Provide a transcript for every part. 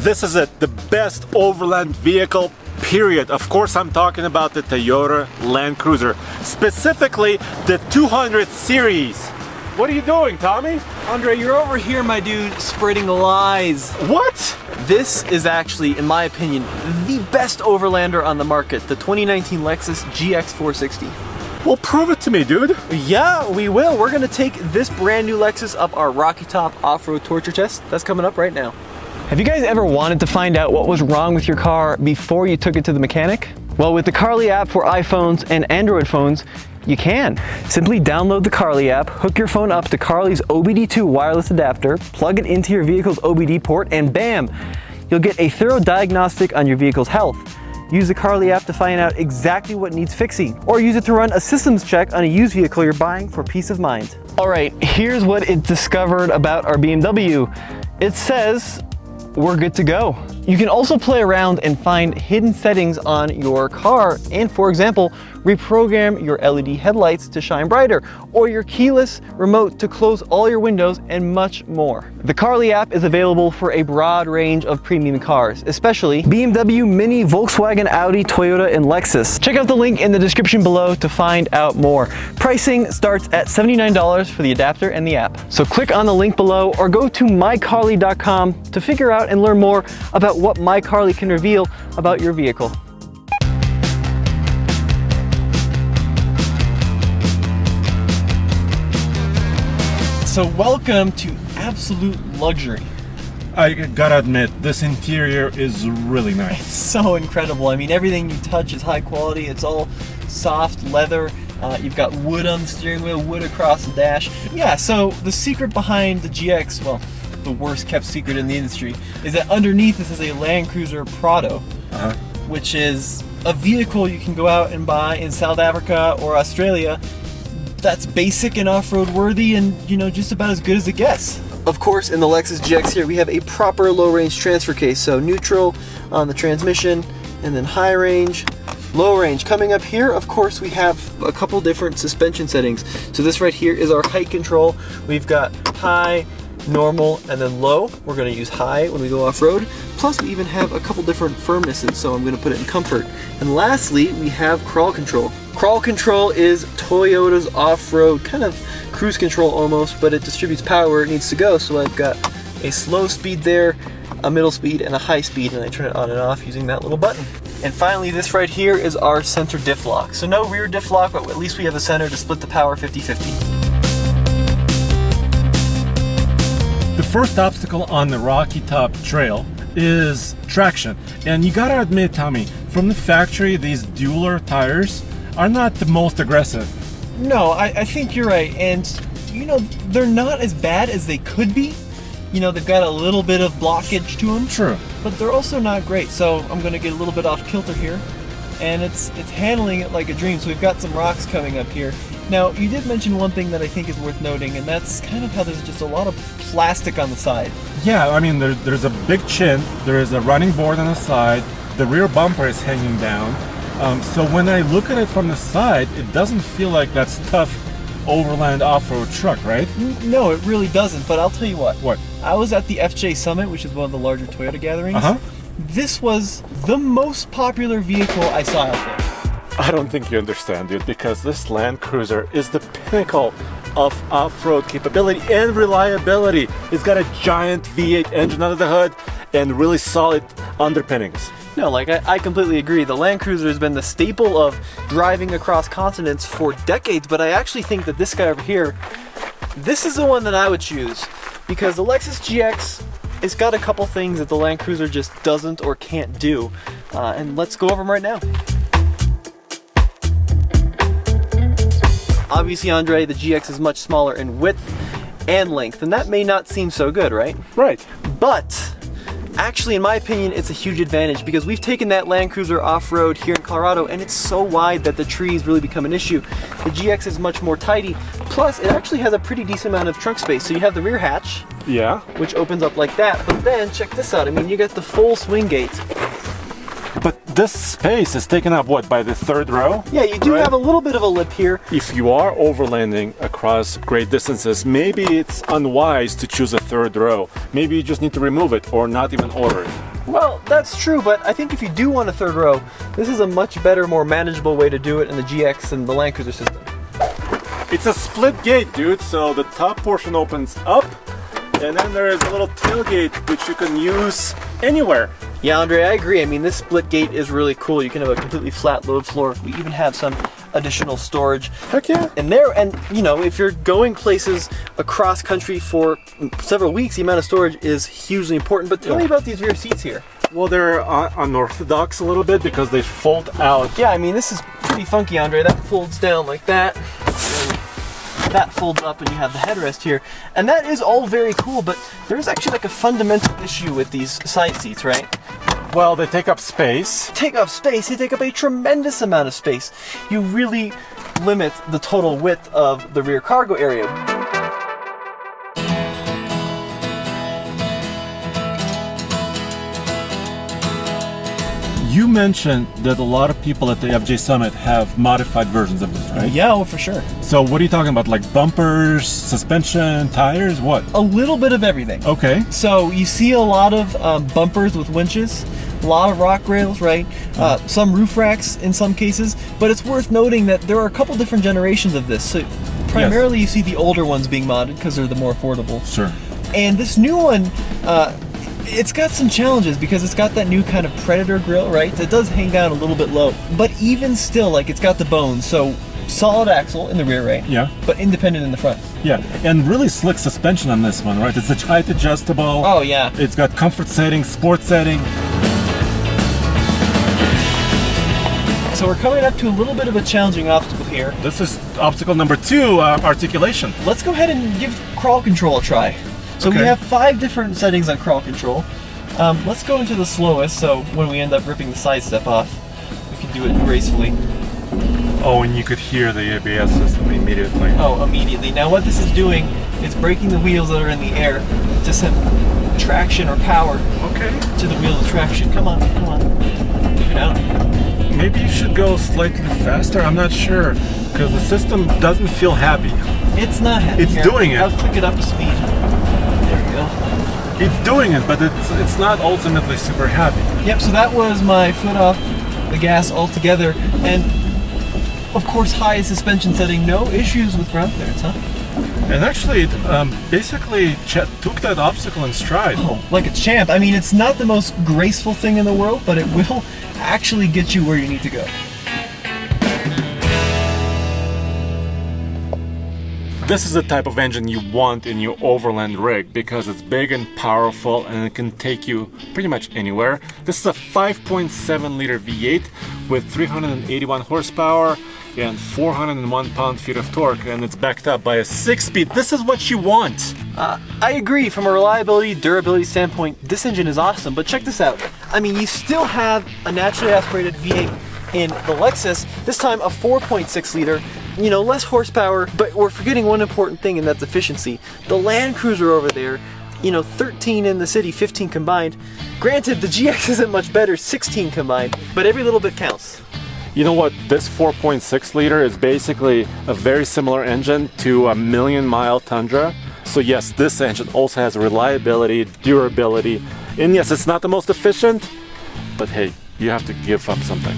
This is it, the best overland vehicle, period. Of course, I'm talking about the Toyota Land Cruiser, specifically the 200 series. What are you doing, Tommy? Andre, you're over here, my dude, spreading lies. What? This is actually, in my opinion, the best overlander on the market, the 2019 Lexus GX 460. Well, prove it to me, dude. Yeah, we will. We're gonna take this brand new Lexus up our Rocky Top off-road torture test. That's coming up right now. Have you guys ever wanted to find out what was wrong with your car before you took it to the mechanic? Well, with the Carley app for iPhones and Android phones, you can. Simply download the Carley app, hook your phone up to Carley's OBD2 wireless adapter, plug it into your vehicle's OBD port, and bam! You'll get a thorough diagnostic on your vehicle's health. Use the Carley app to find out exactly what needs fixing, or use it to run a systems check on a used vehicle you're buying for peace of mind. All right, here's what it discovered about our BMW. It says we're good to go. You can also play around and find hidden settings on your car and, for example, reprogram your LED headlights to shine brighter, or your keyless remote to close all your windows, and much more. The Carley app is available for a broad range of premium cars, especially BMW, Mini, Volkswagen, Audi, Toyota, and Lexus. Check out the link in the description below to find out more. Pricing starts at $79 for the adapter and the app. So click on the link below or go to mycarley.com to figure out and learn more about what MyCarley can reveal about your vehicle. So welcome to absolute luxury. I gotta admit, this interior is really nice. It's so incredible. I mean, everything you touch is high quality. It's all soft leather. You've got wood on the steering wheel, wood across the dash. Yeah, so the secret behind the GX, well, the worst kept secret in the industry, is that underneath this is a Land Cruiser Prado, which is a vehicle you can go out and buy in South Africa or Australia that's basic and off-road worthy and, you know, just about as good as it gets. Of course, in the Lexus GX here, we have a proper low-range transfer case, so neutral on the transmission, and then high range, low range. Coming up here, of course, we have a couple different suspension settings. So this right here is our height control. We've got high, normal, and then low. We're gonna use high when we go off-road. Plus, we even have a couple different firmnesses, so I'm gonna put it in comfort. And lastly, we have crawl control. Crawl control is Toyota's off-road kind of cruise control almost, but it distributes power where it needs to go. So I've got a slow speed there, a middle speed, and a high speed, and I turn it on and off using that little button. And finally, this right here is our center diff lock. So no rear diff lock, but at least we have a center to split the power 50-50. The first obstacle on the Rocky Top Trail is traction. And you gotta admit, Tommy, from the factory, these dueler tires are not the most aggressive. No, I think you're right. And, you know, they're not as bad as they could be. You know, they've got a little bit of blockage to them. True. But they're also not great. So I'm going to get a little bit off kilter here. And it's handling it like a dream. So we've got some rocks coming up here. Now, you did mention one thing that I think is worth noting, and that's kind of how there's just a lot of plastic on the side. Yeah, I mean, there's a big chin, there is a running board on the side, the rear bumper is hanging down. So when I look at it from the side, it doesn't feel like that tough overland off-road truck, right? No, it really doesn't, but I'll tell you what. What? I was at the FJ Summit, which is one of the larger Toyota gatherings. This was the most popular vehicle I saw out there. I don't think you understand, dude, because this Land Cruiser is the pinnacle of off-road capability and reliability. It's got a giant V8 engine under the hood and really solid underpinnings. No, like I completely agree. The Land Cruiser has been the staple of driving across continents for decades, but I actually think that this guy over here, this is the one that I would choose, because the Lexus GX, it's got a couple things that the Land Cruiser just doesn't or can't do, and let's go over them right now. Obviously, Andre, the GX is much smaller in width and length, and that may not seem so good, right? Right. But actually, in my opinion, it's a huge advantage because we've taken that Land Cruiser off-road here in Colorado, and it's so wide that the trees really become an issue. The GX is much more tidy, plus it actually has a pretty decent amount of trunk space. So you have the rear hatch, yeah, which opens up like that, but then check this out. I mean, you got the full swing gate. But this space is taken up, what, by the third row? Yeah, you do have a little bit of a lip here. If you are overlanding across great distances, maybe it's unwise to choose a third row. Maybe you just need to remove it or not even order it. That's true, but I think if you do want a third row, this is a much better, more manageable way to do it in the GX and the Land Cruiser system. It's a split gate, dude, so the top portion opens up, and then there is a little tailgate which you can use anywhere. Yeah, Andre, I agree. I mean, this split gate is really cool. You can have a completely flat load floor. We even have some additional storage. Heck yeah. in there. And, you know, if you're going places across country for several weeks, the amount of storage is hugely important. But tell me about these rear seats here. Well, they're unorthodox a little bit because they fold out. Yeah, I mean, this is pretty funky, Andre. That folds down like that. And that folds up and you have the headrest here. And that is all very cool, but there's actually like a fundamental issue with these side seats, right? Well, they take up space. Take up space, they take up a tremendous amount of space. You really limit the total width of the rear cargo area. You mentioned that a lot of people at the FJ Summit have modified versions of this, right? Yeah, well, for sure. So what are you talking about? Like bumpers, suspension, tires, what? A little bit of everything. Okay. So you see a lot of bumpers with winches, a lot of rock rails, right? Some roof racks in some cases, but it's worth noting that there are a couple different generations of this. So primarily you see the older ones being modded because they're the more affordable. Sure. And this new one, it's got some challenges because it's got that new kind of Predator grille, right? It does hang down a little bit low, but even still, like, it's got the bones. So solid axle in the rear, right? Yeah. But independent in the front. Yeah, and really slick suspension on this one, right? It's a height adjustable. Oh yeah. It's got comfort setting, sport setting. So we're coming up to a little bit of a challenging obstacle here. This is obstacle number 2, articulation. Let's go ahead and give crawl control a try. So we have 5 different settings on crawl control. Let's go into the slowest, so when we end up ripping the side step off, we can do it gracefully. Oh, and you could hear the ABS system immediately. Oh, immediately. Now what this is doing is braking the wheels that are in the air to send traction or power to the wheel of traction. Come on, come on. Move it out. Maybe you should go slightly faster, I'm not sure, because the system doesn't feel happy. It's not happy. It's doing it. I'll click it up to speed. There we go. It's doing it, but it's not ultimately super happy. Yep, so that was my foot off the gas altogether. And of course, high suspension setting, no issues with ground clearance, huh? And actually, basically, Chet took that obstacle in stride. Oh, like a champ. I mean, it's not the most graceful thing in the world, but it will actually get you where you need to go. This is the type of engine you want in your overland rig because it's big and powerful and it can take you pretty much anywhere. This is a 5.7 liter V8 with 381 horsepower and 401 pound-feet of torque, and it's backed up by a 6-speed. This is what you want. I agree. From a reliability, durability standpoint, this engine is awesome, but check this out. I mean, you still have a naturally aspirated V8 in the Lexus, this time a 4.6 liter, you know, less horsepower, but we're forgetting one important thing, and that's efficiency. The Land Cruiser over there, you know, 13 in the city, 15 combined. Granted, the GX isn't much better, 16 combined, but every little bit counts. You know what? This 4.6 liter is basically a very similar engine to a million-mile Tundra. So yes, this engine also has reliability, durability, and yes, it's not the most efficient, but hey, you have to give up something.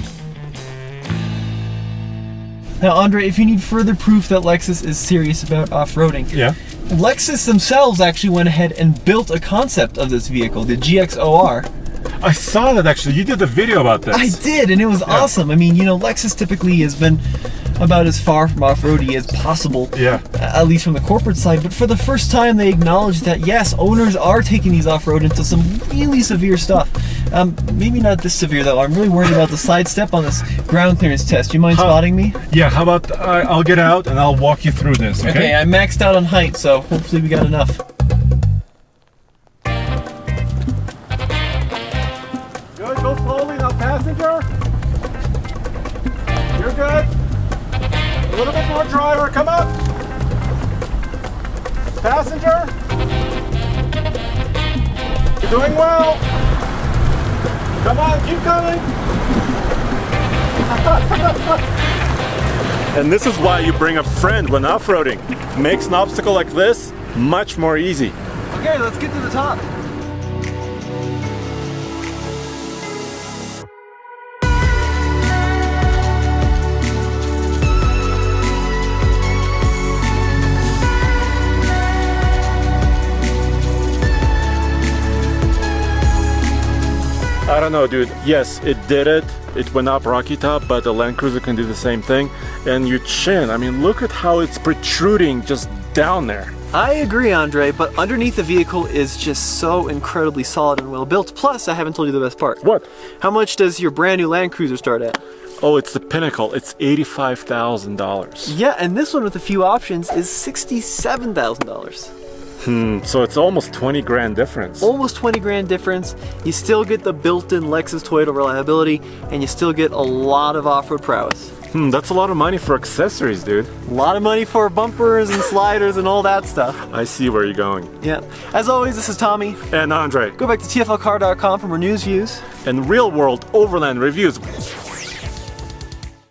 Now, Andre, if you need further proof that Lexus is serious about off-roading, Lexus themselves actually went ahead and built a concept of this vehicle, the GX OR. I saw that actually. You did a video about this. I did, and it was awesome. I mean, you know, Lexus typically has been about as far from off-roady as possible, at least from the corporate side, but for the first time they acknowledged that yes, owners are taking these off-road into some really severe stuff. Maybe not this severe though. I'm really worried about the side step on this ground clearance test. You mind spotting me? Yeah, how about I'll get out and I'll walk you through this, okay? Okay, I maxed out on height, so hopefully we got enough. Good, go slowly now, passenger. You're good. A little bit more, driver, come up. Passenger. You're doing well. Come on, keep coming. And this is why you bring a friend when off-roading. Makes an obstacle like this much more easy. Okay, let's get to the top. don't know, dude. Yes, it did it. It went up rocky top, but the Land Cruiser can do the same thing. And your chin, I mean, look at how it's protruding just down there. I agree, Andre, but underneath the vehicle is just so incredibly solid and well built. Plus, I haven't told you the best part. What? How much does your brand new Land Cruiser start at? Oh, it's the pinnacle. It's $85,000. Yeah, and this one with a few options is $67,000. So it's almost 20 grand difference. Almost 20 grand difference. You still get the built-in Lexus Toyota reliability, and you still get a lot of off-road prowess. That's a lot of money for accessories, dude. A lot of money for bumpers and sliders and all that stuff. I see where you're going. Yeah. As always, this is Tommy. And Andre. Go back to tflcar.com for more news, views, and real-world overland reviews.